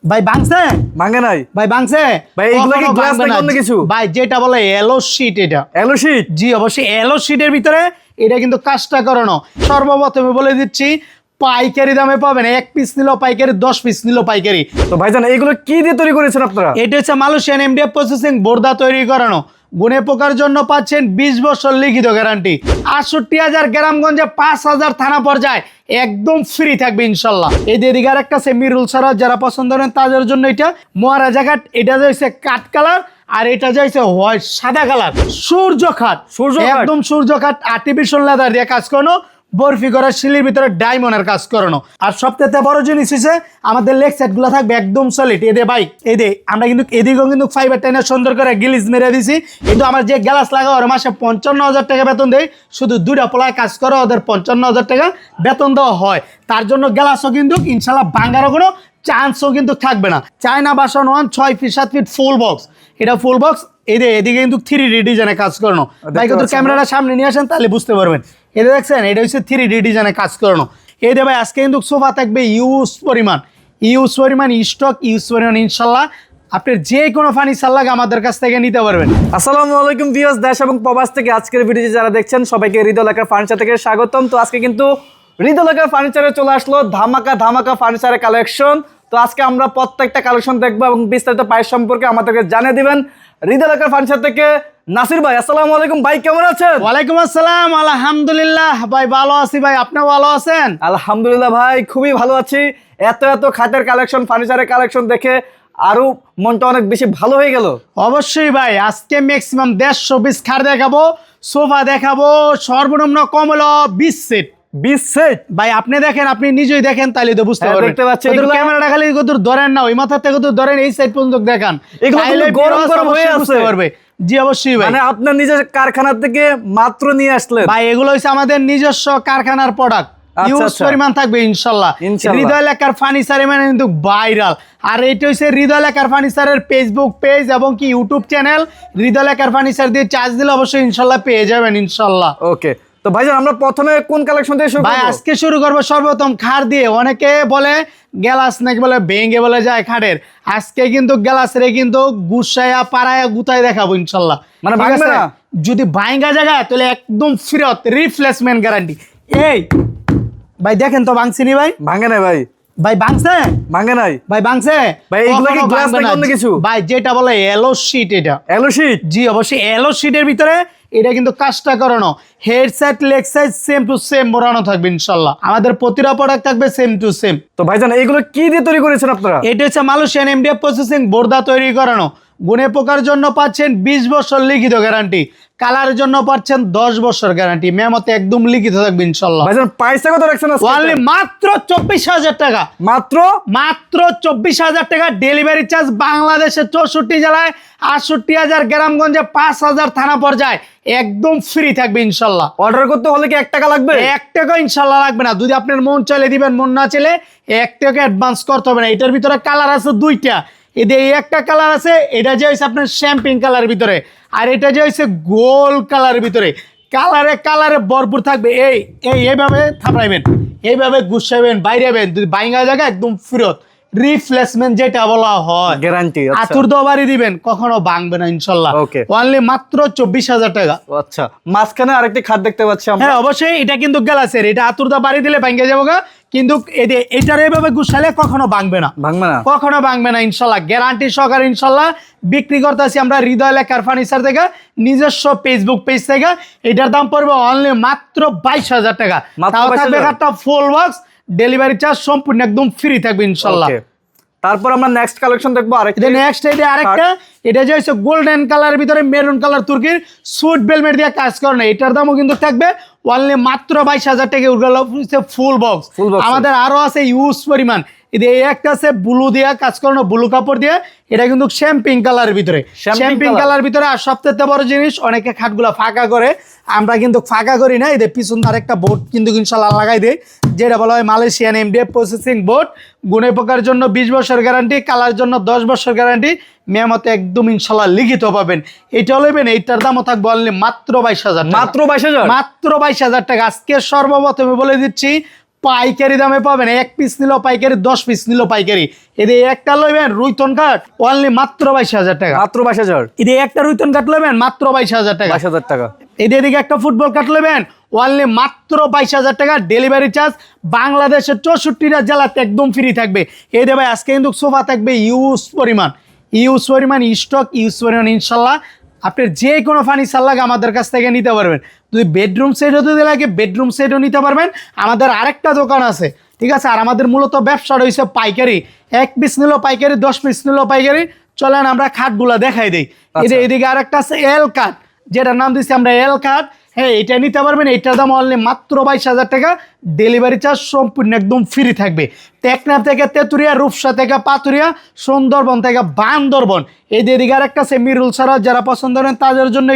ভাই ভাঙছে ভাঙে নাই ভাই ভাঙছে ভাই এগুলো কি গ্লাস নাকি অন্য কিছু ভাই যেটা বলে এলো শীট এটা এলো শীট জি অবশ্যই এলো শীটের ভিতরে এটা কিন্তু কাজটা করানো সর্বপ্রথমে বলে দিচ্ছি পাইকারি দামে পাবেন 1 পিস নিলো পাইকারি 10 পিস নিলো পাইকারি তো ভাইজান এগুলো কি দিয়ে তৈরি করেছেন আপনারা এটা হচ্ছে মালয়েশিয়ান এমডিএফ প্রসেসিং বোর্ডা তৈরি করানো গুণে পোকার জন্য পাচ্ছেন 20 বছর লিখিত গ্যারান্টি 68,000 গ্রামগঞ্জে 5,000 থানা পর্যায়ে একদম ফ্রি থাকবে ইনশাল্লাহ। এই দিকে আর একটা মিরুল সারা যারা পছন্দ করেন তাদের জন্য এটা মহারাজা কাঠ, এটা হচ্ছে কাঠ কালার আর এটা যাইছে হোয়াইট সাদা কালার সূর্য খাট একদম সূর্য খাট আর্টিফিশিয়াল লেদার দিয়ে কাজ করানো বরফি করা শিলির ভিতরে ডায়মন্ডের কাজ করানো। আর সবথেকে বড় জিনিস হচ্ছে আমাদের লেগ সেট গুলো থাকবে একদম সলিড। এদে ভাই এদে আমরা কিন্তু এদিকেও কিন্তু ফাইবার টাইনে সুন্দর করে গিলিজ মেরে দিছি। কিন্তু আমার যে গ্লাস লাগা ওর মাসে 55,000 টাকা বেতন দেয়, শুধু 2টা পোলায় কাজ করে ওদের 55,000 টাকা বেতন দেওয়া হয়। তার জন্য গ্লাসও কিন্তু ইনশাল্লাহ ভাঙারও কোনো চান্সও কিন্তু থাকবে না। চায়না বাসন 6 ফিট 7 ফিট ফুল বক্স, এটা ফুল বক্স। এদিকে কিন্তু 3D ডিজাইনে কাজ করানো। ভাই কিন্তু ক্যামেরাটা সামনে নিয়ে আসেন তাহলে বুঝতে পারবেন। এটা দেখছেন এটা হচ্ছে 3D ডিজাইনে কাজ করানো। এই দে ভাই আজকে কিন্তু সোফা থাকবে ইউজ পরিমাণ স্টক ইউজ পরিমাণ ইনশাল্লাহ আপনার যে কোনো ফার্নিচার লাগে আমাদের কাছ থেকে নিতে পারবেন। আসসালামু আলাইকুম ভিউয়ার্স, দেশ এবং প্রবাস থেকে আজকের ভিডিওটি যারা দেখছেন সবাইকে হৃদয় লেখার ফার্নিচার থেকে স্বাগতম। তো আজকে কিন্তু হৃদয় লেখার ফার্নিচারে চলে আসলো ধামাকা ফার্নিচারের কালেকশন। তো আজকে আমরা প্রত্যেকটা কালেকশন দেখবো এবং বিস্তারিত প্রাইস সম্পর্কে আমাদেরকে জানিয়ে দিবেন হৃদয় লেখার ফার্নিচার থেকে নাসির ভাই। আসসালামু আলাইকুম ভাই, কেমন আছেন? ওয়ালাইকুম আসসালাম, আলহামদুলিল্লাহ ভাই ভালো আছি। ভাই আপনি ভালো আছেন? আলহামদুলিল্লাহ ভাই খুবই ভালো আছি। এত খাটের কালেকশন ফার্নিচারের কালেকশন দেখে আরো মনটা অনেক বেশি ভালো হয়ে গেল। অবশ্যই ভাই আজকে ম্যাক্সিমাম 150 পিস খাট দেখাবো, সোফা দেখাবো, সর্বনিম্ন কম হলো 20 সেট। 20 সেট ভাই আপনি দেখেন, আপনি নিজেই দেখেন তাহলে তো বুঝতে পারবেন। দেখতে পাচ্ছেন ক্যামেরাটা খালি কতদূর ধরেন না, ওই মাথা থেকে কতদূর ধরেন এই সাইড পর্যন্ত দেখান, এগুলো গরম হয়ে বুঝতে পারবে। জি অবশ্যই ভাই, মানে আপনার নিজের কারখানা থেকে মাত্র নিয়ে আসলেন ভাই। এগুলো হচ্ছে আমাদের নিজস্ব কারখানার প্রোডাক্ট, ইউজ পরিমাণ থাকবে ইনশাল্লাহ। হৃদয় লেখার ফার্নিচার মানে কিন্তু ভাইরাল। আর এটা হচ্ছে হৃদয় লেখার ফার্নিচারের ফেসবুক পেজ এবং কি ইউটিউব চ্যানেল। হৃদয় লেখার ফার্নিচার দিয়ে চার্জ দিলে অবশ্যই ইনশাল্লাহ পেয়ে যাবেন ইনশাল্লাহ। ওকে, তো ভাইজান আমরা প্রথমে কোন কালেকশন দিয়ে শুরু করব? ভাই আজকে শুরু করব সর্বপ্রথম খাট দিয়ে। অনেকে বলে গ্লাস নাকি বলে ভেঙে বলে যায় খাটের, আজকে কিন্তু গ্লাসের কিন্তু গুছায়া পাড়ায়া গুতায় দেখাবো ইনশাল্লাহ। মানে ভাঙবে না? যদি ভাঙা জায়গা তাহলে একদম ফেরত রিপ্লেসমেন্ট গ্যারান্টি। এই ভাই দেখেন তো ভাঙছিনি ভাই? ভাঙে নাই ভাই। ভাই ভাঙছে ভাঙে নাই ভাই ভাঙছে ভাই। এগুলো কি গ্লাস নাকি অন্য কিছু? ভাই যেটা বলে এলো শীট, এটা এলো শীট জি অবশ্যই এলো শীটের ভিতরে এটা কিন্তু কাজটা করানো। Headset leg size same to same মোড়ানো থাকবে ইনশাল্লাহ। আমাদের প্রতিটা প্রোডাক্ট থাকবে সেম টু সেম। তো ভাইজান এগুলো কি দিয়ে তৈরি করেছেন আপনারা? এটা হচ্ছে মালয়েশিয়ান এমডিএফ প্রসেসিং বোর্ডা তৈরি করানো। গুণে পোকার জন্য পাচ্ছেন 20 বছর লিখিত গ্যারান্টি, কালারের জন্য পাচ্ছেন 10 বছর গ্যারান্টি। মেমতে একদম লিখিত থাকবে ইনশাল্লাহ। ভাইজান প্রাইসটা কত রাখছেন আজকে? ওনলি মাত্র 24,000 টাকা। মাত্র 24,000 টাকা। ডেলিভারি চার্জ বাংলাদেশের 64 জেলায় 68,000 গ্রামগঞ্জে 5,000 থানা পর্যায়ে একদম ফ্রি থাকবে ইনশাল্লাহ। অর্ডার করতে হলে কি 1 টাকা লাগবে? 1 টাকা ইনশাল্লাহ লাগবে না। যদি আপনার মন চাইলে দিবেন, মন না চাইলে 1 টাকা অ্যাডভান্স করতে হবে না। এটার ভিতরে কালার আছে 2টা। এদের একটা কালার আছে, এটা যে হচ্ছে আপনার শ্যাম্পিং কালার ভিতরে, আর এটা যে হচ্ছে গোল্ড কালার ভিতরে। কালারে ভরপুর থাকবে। এইভাবে থাপড়াইবেন, এইভাবে গুছাইবেন, বাইরেবেন। যদি বাইঙ্গা জায়গা একদম ফেরত রিপ্লেসমেন্ট যেটা বলা হয়, গ্যারান্টি। আতুর দোবারি দিবেন, কখনো ভাঙবে না ইনশাল্লাহ। ওকে, অনলি মাত্র 24,000 টাকা। আচ্ছা, মাঝখানে আরেকটি খাট দেখতে পাচ্ছি আমরা। হ্যাঁ অবশ্যই, এটা কিন্তু গ্লাসের, এটা আতুরদা বাড়ি দিলে ভাঙে যাবো গা, কিন্তু এটার এইভাবে গুছালে কখনো ভাঙবে না, কখনো ভাঙবে না ইনশাল্লাহ। গ্যারান্টি সহকারে ইনশাল্লাহ বিক্রি করতেছি আমরা হৃদয় লেখার ফার্নিচার থেকে, নিজস্ব ফেসবুক পেজ থেকে। এটার দাম পড়বে অনলি মাত্র 22,000 টাকা। তাও থাকবে একটা ফুল বক্স, ডেলিভারি চার্জ সম্পূর্ণ একদম ফ্রি থাকবে ইনশাল্লাহ। তারপর আমরা নেক্সট কালেকশন দেখবো আরেকটা। নেক্সট এটা আরেকটা, এটা যে হচ্ছে গোল্ডেন কালার ভিতরে মেরুন কালার তুর্কির সুট বেলমেট দিয়ে কাজ করে না। এটার দামও কিন্তু থাকবে অনলি মাত্র 22,000 টাকা। ওগুলো ফুল বক্স। আমাদের আরো আছে ইউজ পরিমাণ। এই একটা আছে ব্লু দিয়া কাজ করানো, ব্লু কাপড় দিয়ে। এটা কিন্তু শ্যাম্পিং কালারের ভিতরে, শ্যাম্পিং কালার ভিতরে। আর সবথেকে বড় জিনিস, অনেকে খাটগুলা ফাঁকা করে, আমরা কিন্তু ফাঁকা করি না। এদের পিছন আরেকটা বোর্ড কিন্তু ইনশাল্লাহ লাগাই দেয়, যেটা বলা হয় মালয়েশিয়ান এমডিএফ প্রসেসিং বোর্ড। গুণে পোকার জন্য 20 বছর গ্যারান্টি, কালার জন্য 10 বছর গ্যারান্টি। মেমতে একদম ইনশাল্লাহ লিখিত পাবেন। এটা নেবেন, এইটার দামও থাকবে অনলি মাত্র 22,000। মাত্র 22,000 টাকা। আজকে সর্বপ্রথমে বলে দিচ্ছি পাইকারি দামে পাবেন। 1 পিস নিলেও পাইকারি, 10 পিস নিলেও পাইকারি। এদের একটা লইবেন রুইতন কাঠ অনলি মাত্র 22,000 টাকা। মাত্র 22,000। এদের একটা রুইতন কাঠ লইবেন মাত্র 22,000 টাকা। 22,000 টাকা। এদিকে একটা ফুটবল কাঠ লইবেন অনলি মাত্র 22,000 টাকা। ডেলিভারি চার্জ বাংলাদেশের 64টা জেলাতে একদম ফ্রি থাকবে। এই দে ভাই আজকে কিন্তু সোফা থাকবে ইউজ পরিমাণ স্টক, ইউজ পরিমাণ। ইনশাল্লাহ আপনার যে কোনো ফার্নিচার লাগে আমাদের কাছ থেকে নিতে পারবেন। যদি বেডরুম সেটও যদি লাগে বেডরুম সেটও নিতে পারবেন। আমাদের আরেকটা দোকান আছে, ঠিক আছে। আর আমাদের মূলত ব্যবসা রয়েছে পাইকারি। 1 পিস নিলেও পাইকারি, 10 পিস নিলেও পাইকারি। চলেন আমরা খাটগুলা দেখাই দিই। এদিকে আরেকটা আছে এল কাঠ, যেটার নাম দিচ্ছি আমরা এল কাঠ। হ্যাঁ, এটা নিতে পারবেন। এটার দাম অনলি মাত্র 22,000 টাকা। ডেলিভারি চার্জ সম্পূর্ণ একদম ফ্রি থাকবে। টেকনাফ থেকে তেতুরিয়া, রূপসা থেকে পাতুরিয়া, সুন্দরবন থেকে বান্দরবন। এদিকে আরেকটা আছে মিরুল সারা, যারা পছন্দ করেন তাদের জন্য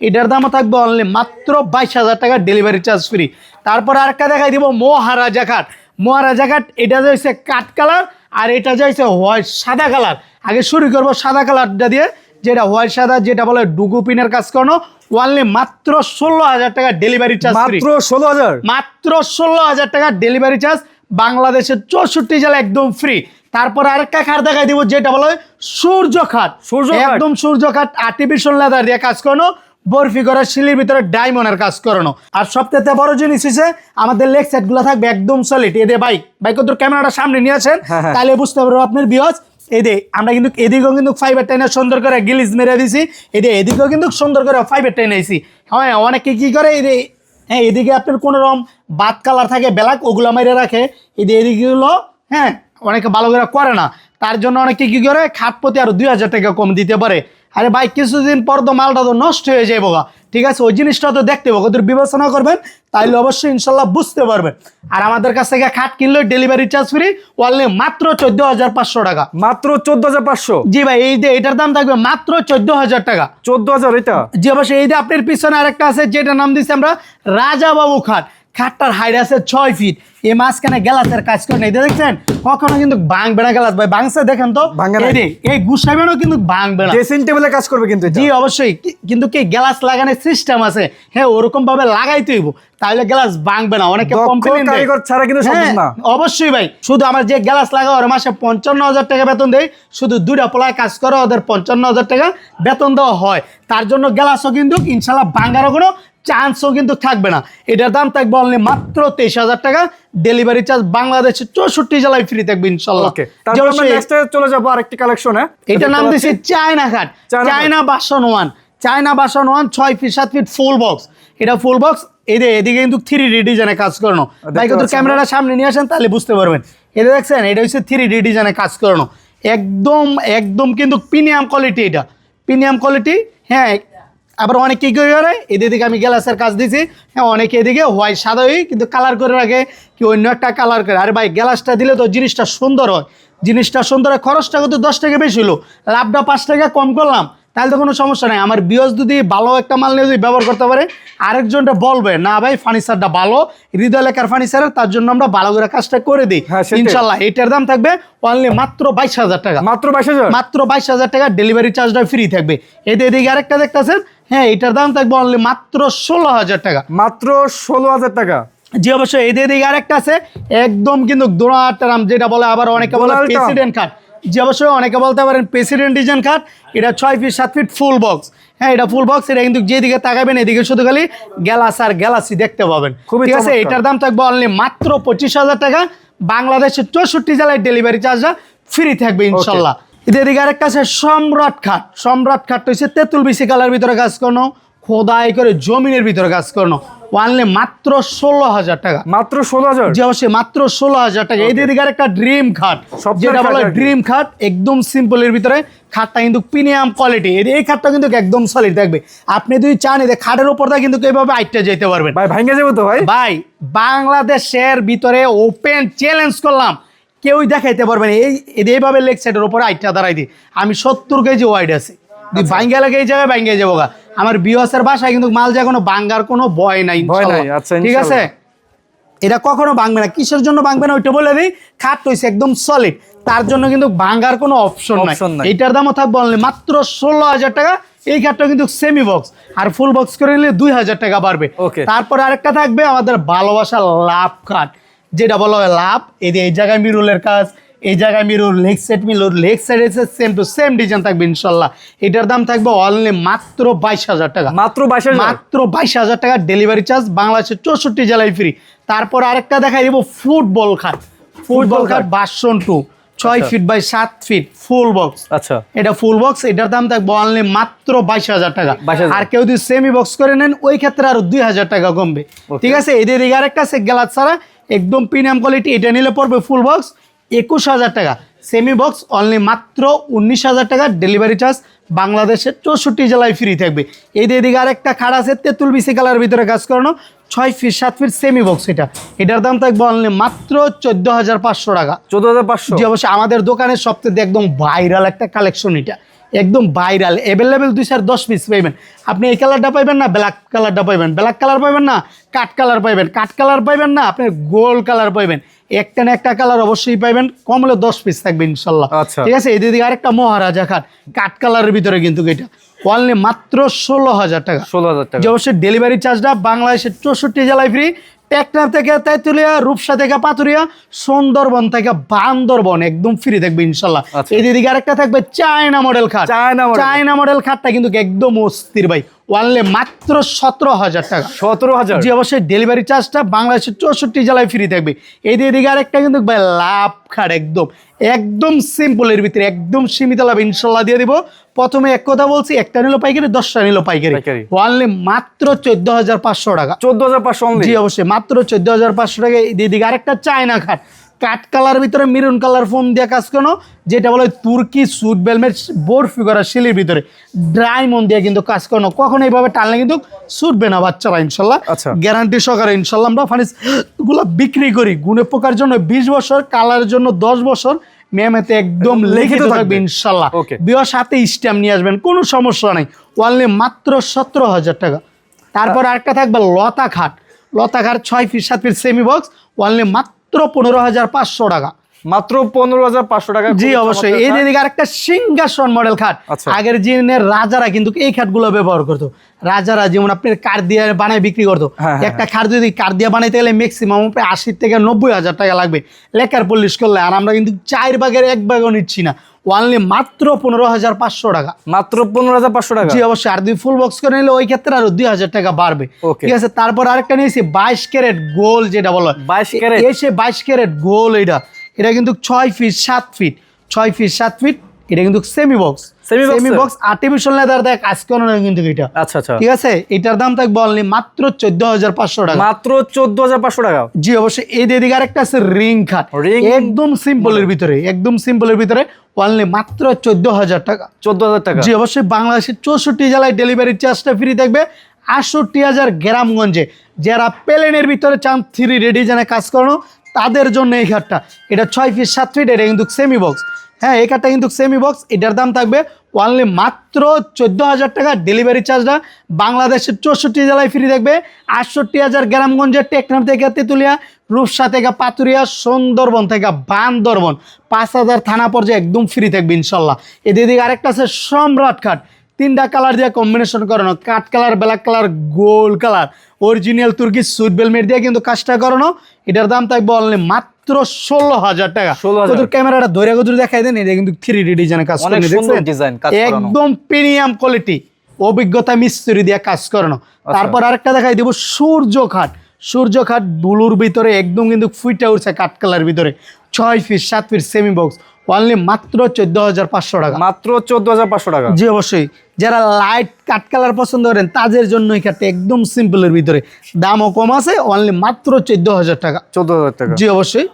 এটার দামও থাকবে অনলি মাত্র 22,000 টাকা। Delivery charge free. তারপর আরেকটা দেখাই দিব মহারাজা কাঠ। মহারাজা কাঠ এটা যাইছে কাঠ কালার, আর এটা যাইছে হোয়াইট সাদা কালার। আগে শুরু করবো সাদা কালারটা দিয়ে, যেটা হোয়াইট সাদা, যেটা বলে ডুগু পিনের কাজ করানো। অনলি মাত্র 16,000 টাকা ডেলিভারি চার্জ। মাত্র 16,000। মাত্র 16,000 টাকা ডেলিভারি চার্জ। বাংলাদেশের 64 জেলা একদম ফ্রি। তারপর আরেকটা খাট দেখাই দিব, যেটা বলে সূর্য খাট। একদম সূর্য খাট, আর্টিফিশিয়াল লেদার দিয়ে কাজ করানো, বরফি করা, শিলির ভিতরে ডায়মন্ডের কাজ করানো। আর সবথেকে বড় জিনিস হচ্ছে আমাদের লেগ সেট গুলো থাকবে একদম সলিড। এদের বাইক তোর ক্যামেরাটা সামনে নিয়ে আসেন, তাহলে বুঝতে পারবো আপনার ভিউয়ার্স। আমরা কিন্তু এদিকেও কিন্তু ফাইবার টাইনে সুন্দর করে গিলিজ মেরে দিছি। এদিকেও কিন্তু সুন্দর করে ফাইবার টাইনে আইছি। হ্যাঁ, অনেকে কি করে হ্যাঁ, এদিকে আপনার কোনো রকম বাদ কালার থাকে ব্ল্যাক, ওগুলো মেরে রাখে। এদিকেগুলো হ্যাঁ অনেকে ভালো করে না, তার জন্য অনেকে কি করে খাট প্রতি আরো 2,000 টাকা কম দিতে পারে। আরে ভাই, কিছুদিন পর তো মালটা তো নষ্ট হয়ে যাবো গা, ঠিক আছে। ওই জিনিসটা তো দেখতে হবে, ওদের বিবেচনা করবেন, তাইলে অবশ্যই ইনশাল্লাহ বুঝতে পারবেন। আর আমাদের কাছ থেকে খাট কিনলে ডেলিভারি চার্জ ফ্রি, অনলি মাত্র 14,500 টাকা। মাত্র 14,500। জি ভাই, এটার দাম থাকবে মাত্র 14,000 টাকা। 14,000 এটা? জি অবশ্যই। আপনার পিছনে আরেকটা আছে, যেটার নাম দিচ্ছি আমরা রাজা বাবু খাট। খাটটার হাইট আছে 6 ফিট। এই মাঝখানে গ্লাসের কাজ করে না, এটা দেখছেন কখনো কিন্তু ভাঙবে না। গ্লাস ভাই ভাঙছে দেখেন তো, এই গুছাবেনও কিন্তু ভাঙবে না। ড্রেসিং টেবিলে কাজ করবে কিন্তু। জি অবশ্যই, কিন্তু কি গ্লাস লাগানোর সিস্টেম আছে। হ্যাঁ, ওরকম ভাবে লাগাইতে হইব, তাহলে গ্লাস ভাঙবে না। অনেকে কমপ্লেইন দেয় কারিগর ছাড়া কিন্তু সম্ভব না। অবশ্যই ভাই, শুধু আমার যে গ্লাস লাগা ওর মাসে 55,000 টাকা বেতন দেয়। শুধু 2টা পোলায় কাজ করে ওদের 55,000 টাকা বেতন দেওয়া হয়। তার জন্য গ্লাসও কিন্তু ইনশাল্লাহ ভাঙারও কোনো চান্সও কিন্তু থাকবে না। এটার দাম থাকবে অনলি মাত্র 23,000 টাকা। ডেলিভারি চার্জ বাংলাদেশের 64 জেলায় ফ্রি থাকবে ইনশাল্লাহ। চলে যাবো আরেকটি কালেকশনে। এটার নাম দিয়েছি চায়না খাট, China version one. China version one 6 feet 7 feet full box. এটা ফুল বক্স। এদিকে কিন্তু 3D ডিজাইনে কাজ করানো। ভাই কিন্তু ক্যামেরাটা সামনে নিয়ে আসেন, তাহলে বুঝতে পারবেন। এটা দেখছেন, এটা হচ্ছে 3D ডিজাইনে কাজ করানো। একদম কিন্তু প্রিমিয়াম কোয়ালিটি। এটা প্রিমিয়াম কোয়ালিটি। হ্যাঁ, আবার অনেক কি করে এদিকে আমি গ্লাসের কাজ দিয়েছি। হ্যাঁ, অনেকে এদিকে হোয়াইট সাদাই কিন্তু কালার করে রাখে, কি অন্য একটা কালার করে। আরে ভাই, গ্লাসটা দিলে তো জিনিসটা সুন্দর হয়। খরচটা কিন্তু 10 টাকা বেশি হলো, লাভটা 5 টাকা কম করলাম, তাহলে তো কোনো সমস্যা নাই। আমার বিয়স যদি ভালো একটা মাল নিয়ে যদি ব্যবহার করতে পারে, আরেকজনটা বলবে না ভাই ফার্নিচারটা ভালো, হৃদয় লেখার ফার্নিচারের, তার জন্য আমরা ভালো করে কাজটা করে দিই ইনশাল্লাহ। এটার দাম থাকবে অনলি মাত্র 22,000 টাকা। মাত্র 22,000? মাত্র 22,000 টাকা। ডেলিভারি চার্জটা ফ্রি থাকবে। এদিকে আরেকটা দেখতেছেন, হ্যাঁ, এটার দাম থাকবে অনলি মাত্র 16,000 টাকা। মাত্র 16,000 টাকা। জি অবশ্যই। এদিকে আরেকটা আছে, একদম কিন্তু দোড়াটারাম, যেটা বলে আবার অনেকে বলে প্রেসিডেন্ট খাট। জি অবশ্যই, অনেকে বলতে পারেন প্রেসিডেন্ট ডিজাইন খাট। এটা 6 ফিট 7 ফিট ফুল বক্স। হ্যাঁ, এটা ফুল বক্স। এটা কিন্তু যেদিকে তাকাবেন এদিকে শুধু খালি গ্যালাস আর গ্যালাসি দেখতে পাবেন, ঠিক আছে। এটার দাম থাকবে অনলি মাত্র 25,000 টাকা। বাংলাদেশের 64 জেলায় ডেলিভারি চার্জটা ফ্রি থাকবে ইনশাল্লাহ। এদিকে আরেকটা আছে সম্রাট খাট। সম্রাট খাট হচ্ছে তেঁতুল বিসি কালার ভিতরে কাজ করানো, খোদাই করে জমিনের ভিতরে কাজ করানো। অনলি মাত্র 16,000 টাকা। মাত্র 16,000? জি অবশ্যই, মাত্র 16,000 টাকা। এদিকে আরেকটা ড্রিম খাট, যেটা বলে ড্রিম খাট। একদম সিম্পলের ভিতরে খাটটা কিন্তু প্রিমিয়াম কোয়ালিটি। এই খাটটা কিন্তু একদম সলিড থাকবে। আপনি যদি চান এদের খাটের উপর দিয়ে কিন্তু এইভাবে আইটটা যেতে পারবেন। ভাই ভাঙে যাবে তো ভাই? ভাই, বাংলাদেশের ভিতরে ওপেন চ্যালেঞ্জ করলাম, কেউই দেখাইতে পারবেন এইভাবে লেগ সাইডের উপরে আইটটা দাঁড়াই দিই। আমি 70 কেজি ওয়াইড আছে, ভাঙ্গা লাগে এই জায়গায় ভাঙ্গে যাবো গা। আমার বিওয়াসের বাসায় কিন্তু মাল যায় কোনো ভাঙ্গার কোনো ভয় নাই, ঠিক আছে। এটা কখনো ভাঙবে না। কিসের জন্য ভাঙবে না ওইটা বলে দিই, খাট হইছে একদম সলিড, তার জন্য কিন্তু ভাঙ্গার কোনো অপশন নাই। এইটার দামও থাকবে অনলি মাত্র 16,000 টাকা। এই খাটটা কিন্তু সেমি বক্স, আর ফুল বক্স করে নিলে 2,000 টাকা বাড়বে। তারপরে আরেকটা থাকবে আমাদের ভালোবাসার লাভ খাট, যেটা বলা হয় লাভ, এই জায়গায় মিরুলের কাজ, এই জায়গায় মিরুল, লেগ সাইড মিরুল, লেগ সাইড এসে সেম টু সেম ডিজাইন থাকবে ইনশাল্লাহ। এটার দাম থাকবে অনলি মাত্র 22,000 টাকা, মাত্র 22,000, মাত্র 22,000 টাকা। ডেলিভারি চার্জ বাংলাদেশের 64 জেলায় ফ্রি। তারপর আরেকটা দেখাই দিব ফুটবল খাট, ফুটবল খাট version 2, 6 feet by 7 feet full box. আচ্ছা, এটা ফুল বক্স, এটার দাম থাকবে অনলি মাত্র 22,000 টাকা। 22,000 আর কেউ যদি সেমি বক্স করে নেন ওই ক্ষেত্রে আরো 2,000 টাকা কমবে। ঠিক আছে, এদের দিকে আরেকটা আছে গ্লাস ছাড়া একদম প্রিমিয়াম কোয়ালিটি, এটা নিলে পড়বে ফুল বক্স 21,000 টাকা, সেমি বক্স অনলি মাত্র 19,000 টাকা। ডেলিভারি চার্জ বাংলাদেশের 64 জেলায় ফ্রি থাকবে। এই দিকে আরেকটা খাট আছে তেঁতুল বিসি কালার ভিতরে কাজ করানো, 6 ফিট 7 ফিট সেমি বক্স। এটার দাম থাকবে অনলি মাত্র 14,500 টাকা। 14,500? জি অবশ্যই, আমাদের দোকানের সবথেকে একদম ভাইরাল একটা কালেকশন, এটা একদম ভাইরাল, অ্যাভেলেবেল 210 পিস পাইবেন। আপনি এই কালারটা পাইবেন না, ব্ল্যাক কালারটা পাইবেন, ব্ল্যাক কালার পাইবেন না, কাঠ কালার পাইবেন, কাঠ কালার পাইবেন না, আপনি গোল্ড কালার পাইবেন। একটা না একটা কালার অবশ্যই পাইবেন, কম হলে 10 পিস থাকবে ইনশাল্লাহ। আচ্ছা, ঠিক আছে, এদিকে আরেকটা মহারাজা খাট কাঠ কালারের ভিতরে, কিন্তু এটা অনলি মাত্র 16,000 টাকা। 16,000 টাকা। যে অবশ্যই ডেলিভারি চার্জটা বাংলাদেশের 64 জেলায় ফ্রি। টেকনাফ থেকে তেঁতুলিয়া, রূপসা থেকে পাতুরিয়া, সুন্দরবন থেকে বান্দরবন একদম ফ্রি থাকবে ইনশাল্লাহ। আচ্ছা। এদিকে আরেকটা থাকবে চায়না মডেল খাট, চায়না মডেল খাটটা কিন্তু একদম অস্থির ভাই, অনলি মাত্র 17,000 টাকা। 17,000? জি অবশ্যই, ডেলিভারি চার্জটা বাংলাদেশের 64 জেলায় ফ্রি থাকবে। এদিকে আরেকটা কিন্তু ভাই লাভ খাট, একদম একদম সিম্পলের ভিতরে একদম সীমিত লাভ ইনশাল্লাহ দিয়ে দিব। প্রথমে এক কথা বলছি, একটা নিল পাইকারি, 10টা নিল পাইকারি, অনলি মাত্র 14,500 টাকা। 14,500? জি অবশ্যই, মাত্র 14,500 টাকা। এদিকে আরেকটা চায়না খাট কাঠ কালার ভিতরে মেরুন কালার ফোম দিয়ে কাজ করানো, যেটা বলে তুর্কি সুট বেলমেট বোর্ড ফিগার শিলির ভিতরে ড্রাই মন দিয়ে কিন্তু কাজ করানো। কখনো এইভাবে টানলে কিন্তু ছুটবে না বাচ্চারা ইনশাল্লাহ, গ্যারান্টি সহকারে ইনশাল্লাহ। আমরা ফার্নিচার গুলো বিক্রি করি গুণে পোকার জন্য 20 বছর, কালারের জন্য 10 বছর, মেমেতে একদম লিখিত থাকবে ইনশাল্লাহ। বিয়ের সাথে স্ট্যাম্প নিয়ে আসবেন, কোনো সমস্যা নাই। অনলি মাত্র 17,000 টাকা। তারপর আরেকটা থাকবে লতা খাট, লতা খাট 6 feet 7 feet semi box, only মাত্র 15,500 টাকা। মাত্র 15,500 টাকা। জি অবশ্যই। এই দিকে আরেকটা সিংহাসন মডেল খাট, আগের দিনের রাজারা কিন্তু এই খাটগুলো ব্যবহার করতো। রাজারা যেমন আপনার কাঠ দিয়ে বানায় বিক্রি করতো, একটা খাট যদি কাঠ দিয়ে বানাইতে গেলে ম্যাক্সিমাম 80 থেকে 90,000 টাকা লাগবে লেকার পলিশ করলে। আর আমরা কিন্তু 4 ভাগের 1 ভাগও নিচ্ছি না, অনলি মাত্র 15,500 টাকা। মাত্র 15,500 টাকা? জি অবশ্যই। আর দুই ফুল বক্স করে নিলে ওই ক্ষেত্রে আরো 2,000 টাকা বাড়বে। ঠিক আছে, তারপর আরেকটা নিয়েছি 22 ক্যারেট গোল, যেটা বলো 22 ক্যারেট, এসে 22 ক্যারেট গোল। এটা কিন্তু 6 ফিট 7 ফিট, 6 ফিট 7 ফিট। এটা কিন্তু semi box, semi box artificial leather দেয় কাজ করানো কিন্তু এটা। আচ্ছা আচ্ছা, ঠিক আছে, এটার দাম থাকবে অনলি মাত্র 14,500 টাকা। মাত্র 14,500 টাকা? জি অবশ্যই। এই দিকে আরেকটা আছে রিং খাট, একদম সিম্পলের ভিতরে, একদম সিম্পলের ভিতরে, অনলি মাত্র 14,000 টাকা। 14,000 টাকা? জি অবশ্যই। বাংলাদেশের 64 জেলায় ডেলিভারি চার্জটা ফ্রি থাকবে। 68,000 গ্রামগঞ্জে যারা প্লেনের ভিতরে চান 3D ডিজাইনে কাজ করানো, তাদের জন্য এই খাটটা। এটা 6 ফিট 7 ফিট, এটা কিন্তু সেমি বক্স। হ্যাঁ, এই কাঠটা কিন্তু সেমি বক্স। এটার দাম থাকবে অনলি মাত্র 14,000 টাকা। ডেলিভারি চার্জটা বাংলাদেশের 64 জেলায় ফ্রি থাকবে। 68,000 গ্রামগঞ্জের টেকনাফ থেকে তেঁতুলিয়া, রূপসা থেকে পাতুরিয়া, সুন্দরবন থেকে বান্দরবন, 5,000 থানা পর্যায়ে একদম ফ্রি থাকবে ইনশাল্লাহ। এদিকে আরেকটা আছে সম্রাট খাট, 3টা কালার দিয়ে কম্বিনেশন করানো, কাঠ colour, black colour, gold colour, original তুর্কি সুইট বেলমেট দিয়ে কিন্তু কাজটা করানো। এটার দাম থাকবে অনলি মাত্র 16,000 টাকা। ক্যামেরাটা ধরে দেখাই দেন, এটা কিন্তু 3D ডিজাইনে কাজ করানো, একদম প্রিমিয়াম কোয়ালিটি, অভিজ্ঞতা মিস্ত্রি দিয়ে কাজ করানো। তারপর আরেকটা দেখাই দেবো সূর্য খাট, সূর্য খাট ব্লুর ভিতরে একদম কিন্তু ফুইটা উঠছে কাঠ কালার ভিতরে, 6 feet 7 feet semi box, only মাত্র 14,500 টাকা। মাত্র 14,500 টাকা? জি অবশ্যই। যারা লাইট কাঠ কালার পছন্দ করেন তাদের জন্য এই খাটটা একদম সিম্পলের ভিতরে, দামও কম আছে, অনলি মাত্র 14,000 টাকা। 14,000 টাকা? জি অবশ্যই।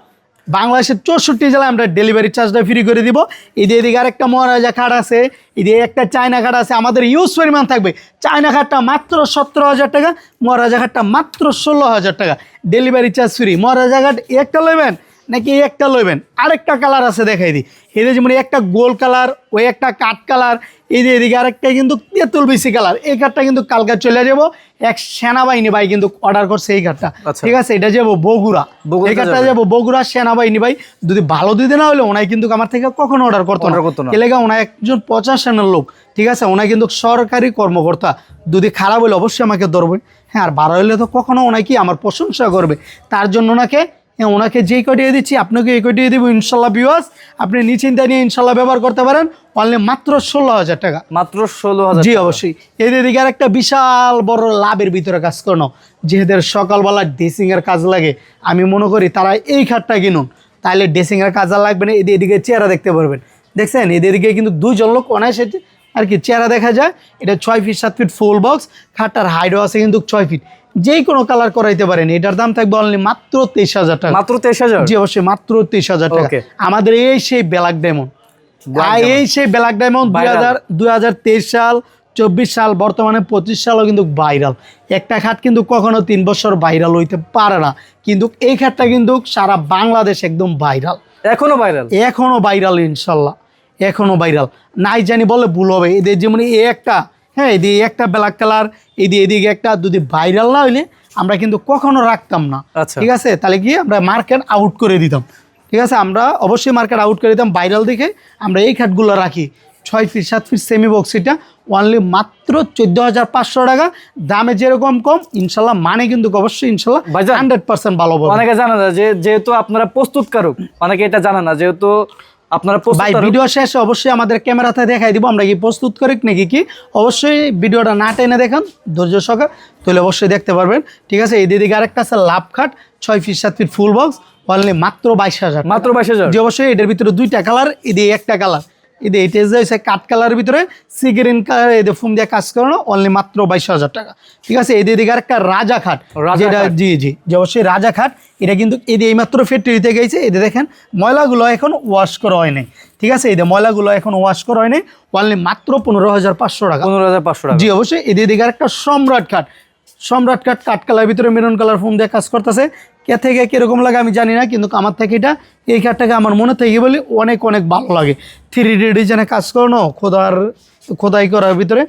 বাংলাদেশের 64 জেলায় আমরা ডেলিভারি চার্জটা ফ্রি করে দিব। এদিকে আরেকটা মহারাজা খাট আছে, এদিকে একটা চায়না খাট আছে, আমাদের ইউজ পরিমাণ থাকবে। চায়না খাটটা মাত্র 17,000 টাকা, মহারাজা খাটটা মাত্র 16,000 টাকা, ডেলিভারি চার্জ ফ্রি। মহারাজা খাট একটা লইবেন নাকি এই একটা লইবেন? আরেকটা কালার আছে দেখাই দিই। এদের যেমন একটা গোল কালার, ওই একটা কাঠ কালার, এদিকে আরেকটা কিন্তু তেঁতুল বিসি কালার। এই কাঠটা কিন্তু কালকে চলে যাবো, এক সেনাবাহিনী ভাই কিন্তু অর্ডার করছে এই কাঠটা। ঠিক আছে, এটা যাবো বগুড়া, এই কাঠটা যাবো বগুড়া সেনাবাহিনী ভাই। যদি ভালো দিতে না হলে ওনাই কিন্তু আমার থেকে কখনো অর্ডার করতো না, এলাকা ওনার একজন 50 সেনার লোক। ঠিক আছে, ওনাই কিন্তু সরকারি কর্মকর্তা। যদি খারাপ হলে অবশ্যই আমাকে ধরবে, হ্যাঁ, আর ভালো হলে তো কখনো ওনাই কি আমার প্রশংসা করবে। তার জন্য ওনাকে হ্যাঁ, ওনাকে যেই কটিয়ে দিচ্ছি আপনাকে এই কটিয়ে দিব ইনশাল্লাহ ভিউয়ার্স। আপনি নিশ্চিন্তে নিয়ে ইনশাল্লাহ ব্যবহার করতে পারেন, অনলি মাত্র 16,000 টাকা। মাত্র 16,000। জি অবশ্যই। এদের দিকে আর একটা বিশাল বড় লাভের ভিতরে কাজ করানো, যেহেতু সকালবেলা ড্রেসিং এর কাজ লাগে, আমি মনে করি তারা এই খাটটা কিনুন, তাহলে ড্রেসিং এর কাজ আর লাগবে না। এদিকে চেহারা দেখতে পারবেন, দেখছেন এদিকে কিন্তু দুইজন লোক অনায়াসে আর কি চেহারা দেখা যায়। এটা 6 ফিট 7 ফিট ফুল বক্স, খাটটার হাইটও আছে কিন্তু 6 ফিট, যেই কোনো কালার করাইতে পারেন। এটার দাম থাকবে অনলি মাত্র 23,000 টাকা। মাত্র 23,000? জি অবশ্যই, মাত্র 23,000 টাকা। Okay. আমাদের এই সেই ব্ল্যাক ডায়মন্ড, এই সেই ব্ল্যাক ডায়মন্ড 2023 সাল 24 সাল বর্তমানে 25 সালও কিন্তু ভাইরাল। একটা খাট কিন্তু কখনো 3 বছর ভাইরাল হইতে পারে না, কিন্তু এই খাটটা কিন্তু সারা বাংলাদেশ একদম ভাইরাল, এখনো ভাইরাল, এখনো ভাইরাল ইনশাল্লাহ, এখনো ভাইরাল। নাই জানি বলে ভুল হবে। এদের যেমন এই একটা, হ্যাঁ এদিকে একটা ব্ল্যাক কালার, এদিকে একটা, যদি ভাইরাল না হইলে আমরা কিন্তু কখনো রাখতাম না। আচ্ছা। ঠিক আছে, তাহলে কি আমরা মার্কেট আউট করে দিতাম। ঠিক আছে, আমরা অবশ্যই মার্কেট আউট করে দিতাম ভাইরাল দেখে। আমরা এই খাটগুলো রাখি 6 ফিট 7 ফিট সেমি বক্স, এটা অনলি মাত্র 14,500 টাকা। দামে যেরকম কম ইনশাল্লাহ, মানে কিন্তু অবশ্যই ইনশাল্লাহ 100% ভালো পাবেন। অনেকে জানে না যে যেহেতু আপনারা প্রস্তুতকারক, অনেকে এটা জানে না যেহেতু আপনারা ভাই প্রস্তুতকারক। ভিডিও শেষে অবশ্যই আমাদের ক্যামেরাতে দেখাই দিব আমরা কি প্রস্তুত করি নাকি কি। অবশ্যই ভিডিওটা না টেনে দেখেন ধৈর্য সহকারে, তাহলে অবশ্যই দেখতে পারবেন। ঠিক আছে, এই দিকে আরেকটা আছে লাভ খাট 6 feet 7 feet full box, only মাত্র 22,000। মাত্র 22,000? যে অবশ্যই এটার ভিতরে দুইটা কালার, এদিকে একটা কালার, এটা হচ্ছে কাঠ কালারের ভিতরে সিগ্রিন কালার, এদের ফুম দিয়ে কাজ করানো, অনলি মাত্র 22,000 টাকা। ঠিক আছে, এই দিকে আরেকটা রাজা খাট, যেটা জি যে অবশ্যই রাজা খাট, এটা কিন্তু এই মাত্র ফ্যাক্টরিতে গেছে। এদের দেখেন ময়লাগুলো এখন ওয়াশ করা হয় নাই। ঠিক আছে, এদের ময়লাগুলো এখন ওয়াশ করা হয় নাই, অনলি মাত্র 15,500 টাকা। 15,500 টাকা। জি অবশ্যই। এদিকে আরেকটা সম্রাট খাট, সম্রাট কাঠ কাঠ কালার ভিতরে মেরুন কালার ফোম দিয়ে কাজ করতেছে। কে থেকে কিরকম লাগে আমি জানি না, কিন্তু আমার থেকে এটা, এই কাঠটাকে আমার মনে থেকে বলি অনেক অনেক ভালো লাগে। 3D ডিজাইনে কাজ করানো, খোদাই করার ভিতরে,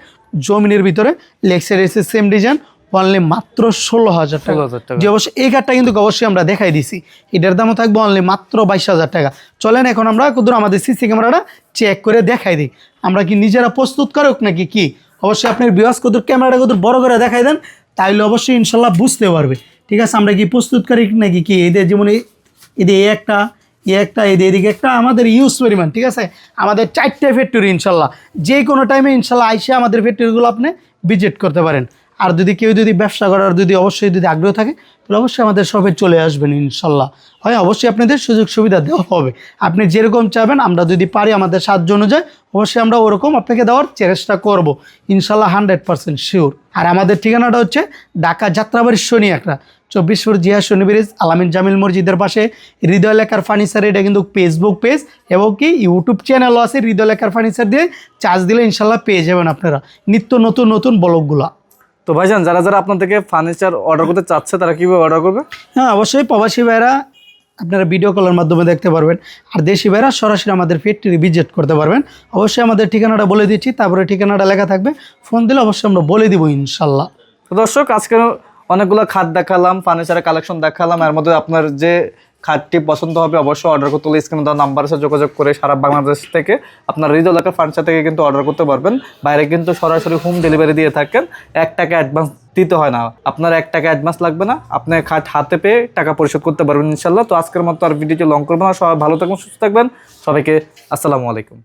জমিনের ভিতরে লেক্সের এসে সেম ডিজাইন, অনলি মাত্র 16,000 টাকা। যে অবশ্যই এই কাঠটা কিন্তু অবশ্যই আমরা দেখাই দিছি, এটার দামও থাকবে অনলি মাত্র 22,000 টাকা। চলেন এখন আমরা কুদুর আমাদের সিসি ক্যামেরাটা চেক করে দেখাই দিই, আমরা কি নিজেরা প্রস্তুত করুক নাকি কি। অবশ্যই আপনার বিয়াস কুদুর ক্যামেরাটা কুদুর বড় করে দেখাই দেন, তাইলে অবশ্যই ইনশাল্লাহ বুঝতে পারবে। ঠিক আছে, আমরা কি প্রস্তুত করি নাকি কি। এদের যেমন এদের একটা এদিকে একটা আমাদের ইউজ পরিমাণ। ঠিক আছে, আমাদের 4টে ফ্যাক্টরি ইনশাল্লাহ, যে কোনো টাইমে ইনশাল্লাহ আইসে আমাদের ফ্যাক্টরিগুলো আপনি ভিজিট করতে পারেন। আর যদি কেউ যদি ব্যবসা করার যদি অবশ্যই যদি আগ্রহ থাকে, তাহলে অবশ্যই আমাদের শপে চলে আসবেন ইনশাল্লাহ। হয় অবশ্যই আপনাদের সুযোগ সুবিধা দেওয়া হবে, আপনি যেরকম চাবেন আমরা যদি পারি আমাদের সাহায্য অনুযায়ী অবশ্যই আমরা ওরকম আপনাকে দেওয়ার চেষ্টা করব ইনশাল্লাহ, 100% শিওর। আর আমাদের ঠিকানাটা হচ্ছে ঢাকা যাত্রাবাড়ি শনি একটা 24 ফুট জিয়া শনি ব্রিজ, আলামিন জামিল মসজিদের পাশে, হৃদয় লেখার ফার্নিচার। এটা কিন্তু ফেসবুক পেজ এবং কি ইউটিউব চ্যানেলও আছে। হৃদয় লেখার ফার্নিচার দিয়ে চার্জ দিলে ইনশাল্লাহ পেয়ে যাবেন আপনারা নিত্য নতুন নতুন ব্লগগুলো। তো ভাইজান, যারা যারা আপনার থেকে ফার্নিচার অর্ডার করতে চাচ্ছে তারা কিভাবে অর্ডার করবে? হ্যাঁ অবশ্যই, প্রবাসী ভাইরা আপনারা ভিডিও কলের মাধ্যমে দেখতে পারবেন, আর দেশি ভাইরা সরাসরি আমাদের ফ্যাক্টরি ভিজিট করতে পারবেন। অবশ্যই আমাদের ঠিকানাটা বলে দিচ্ছি, তারপরে ঠিকানাটা লেখা থাকবে, ফোন দিলে অবশ্যই আমরা বলে দিব ইনশাল্লাহ। তো দর্শক, আজকে অনেকগুলো খাট দেখালাম, ফার্নিচারের কালেকশন দেখালাম, এর মধ্যে আপনার যে খাটটি পছন্দ হবে অবশ্যই অর্ডার করতে হলে স্ক্রিনে দেওয়া নাম্বারের সাথে যোগাযোগ করে সারা বাংলাদেশ থেকে আপনার হৃদয় লেখার ফার্নিচার থেকে কিন্তু অর্ডার করতে পারবেন। বাইরে কিন্তু সরাসরি হোম ডেলিভারি দিয়ে থাকেন, 1 টাকা অ্যাডভান্স দিতে হয় না, আপনার 1 টাকা অ্যাডভান্স লাগবে না, আপনি খাট হাতে পেয়ে টাকা পরিশোধ করতে পারবেন ইনশাল্লাহ। তো আজকের মতো আর ভিডিওটি লং করবো না, সবাই ভালো থাকবেন, সুস্থ থাকবেন, সবাইকে আসসালামু আলাইকুম।